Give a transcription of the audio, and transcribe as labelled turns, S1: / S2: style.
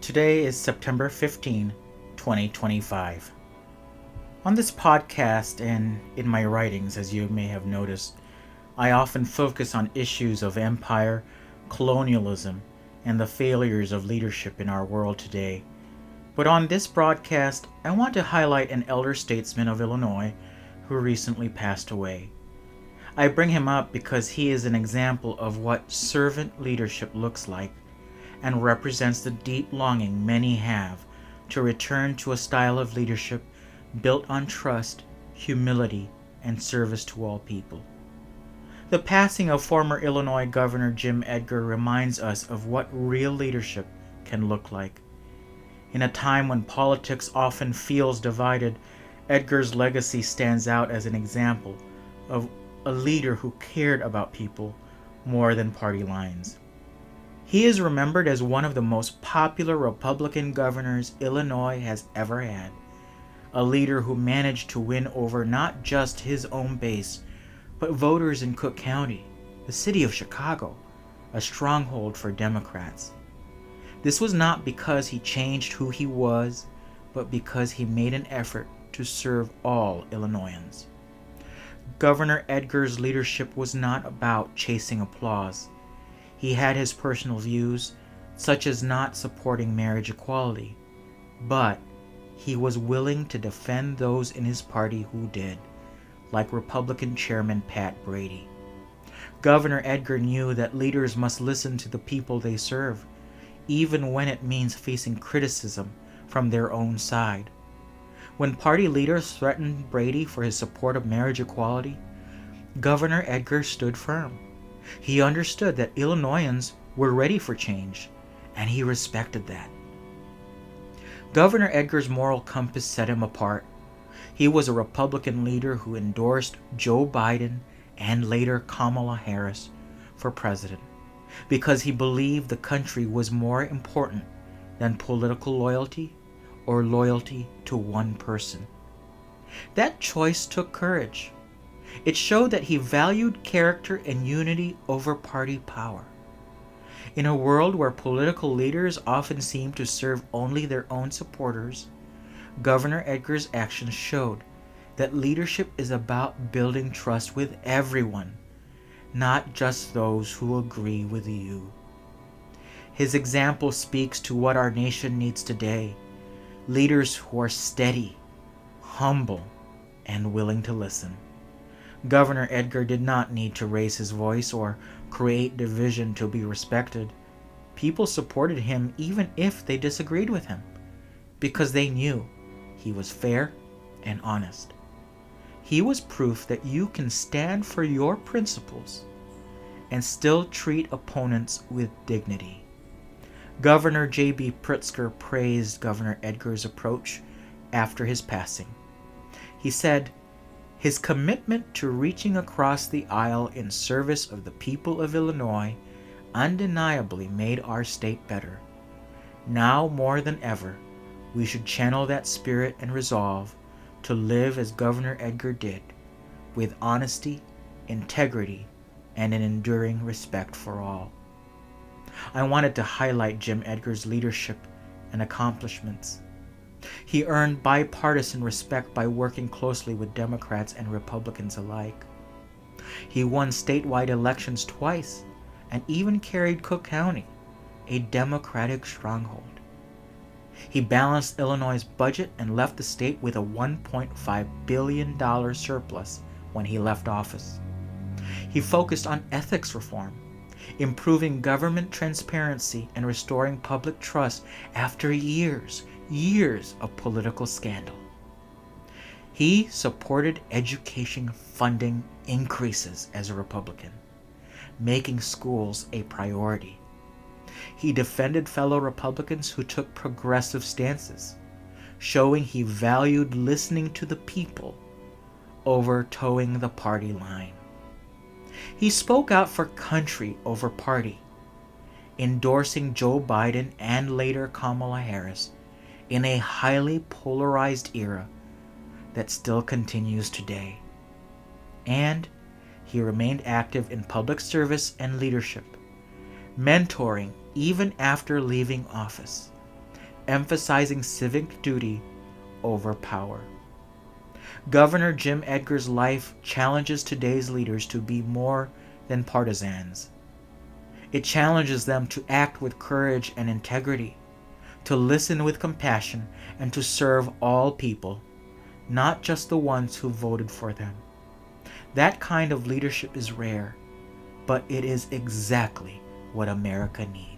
S1: Today is September 15, 2025. On this podcast and in my writings, as you may have noticed, I often focus on issues of empire, colonialism, and the failures of leadership in our world today. But on this broadcast, I want to highlight an elder statesman of Illinois who recently passed away. I bring him up because he is an example of what servant leadership looks like and represents the deep longing many have to return to a style of leadership built on trust, humility, and service to all people. The passing of former Illinois Governor Jim Edgar reminds us of what real leadership can look like. In a time when politics often feels divided, Edgar's legacy stands out as an example of a leader who cared about people more than party lines. He is remembered as one of the most popular Republican governors Illinois has ever had, a leader who managed to win over not just his own base, but voters in Cook County, the city of Chicago, a stronghold for Democrats. This was not because he changed who he was, but because he made an effort to serve all Illinoisans. Governor Edgar's leadership was not about chasing applause. He had his personal views, such as not supporting marriage equality, but he was willing to defend those in his party who did, like Republican Chairman Pat Brady. Governor Edgar knew that leaders must listen to the people they serve, even when it means facing criticism from their own side. When party leaders threatened Brady for his support of marriage equality, Governor Edgar stood firm. He understood that Illinoisans were ready for change, and he respected that. Governor Edgar's moral compass set him apart. He was a Republican leader who endorsed Joe Biden and later Kamala Harris for president because he believed the country was more important than political loyalty or loyalty to one person. That choice took courage. It showed that he valued character and unity over party power. In a world where political leaders often seem to serve only their own supporters, Governor Edgar's actions showed that leadership is about building trust with everyone, not just those who agree with you. His example speaks to what our nation needs today: leaders who are steady, humble, and willing to listen. Governor Edgar did not need to raise his voice or create division to be respected. People supported him even if they disagreed with him, because they knew he was fair and honest. He was proof that you can stand for your principles and still treat opponents with dignity. Governor J.B. Pritzker praised Governor Edgar's approach after his passing. He said, "His commitment to reaching across the aisle in service of the people of Illinois undeniably made our state better. Now more than ever, we should channel that spirit and resolve to live as Governor Edgar did, with honesty, integrity, and an enduring respect for all." I wanted to highlight Jim Edgar's leadership and accomplishments. He earned bipartisan respect by working closely with Democrats and Republicans alike. He won statewide elections twice and even carried Cook County, a Democratic stronghold. He balanced Illinois' budget and left the state with a $1.5 billion surplus when he left office. He focused on ethics reform, improving government transparency and restoring public trust after years of political scandal. He supported education funding increases as a Republican, making schools a priority. He defended fellow Republicans who took progressive stances, showing he valued listening to the people over towing the party line. He spoke out for country over party, endorsing Joe Biden and later Kamala Harris in a highly polarized era that still continues today. And he remained active in public service and leadership, mentoring even after leaving office, emphasizing civic duty over power. Governor Jim Edgar's life challenges today's leaders to be more than partisans. It challenges them to act with courage and integrity, to listen with compassion, and to serve all people, not just the ones who voted for them. That kind of leadership is rare, but it is exactly what America needs.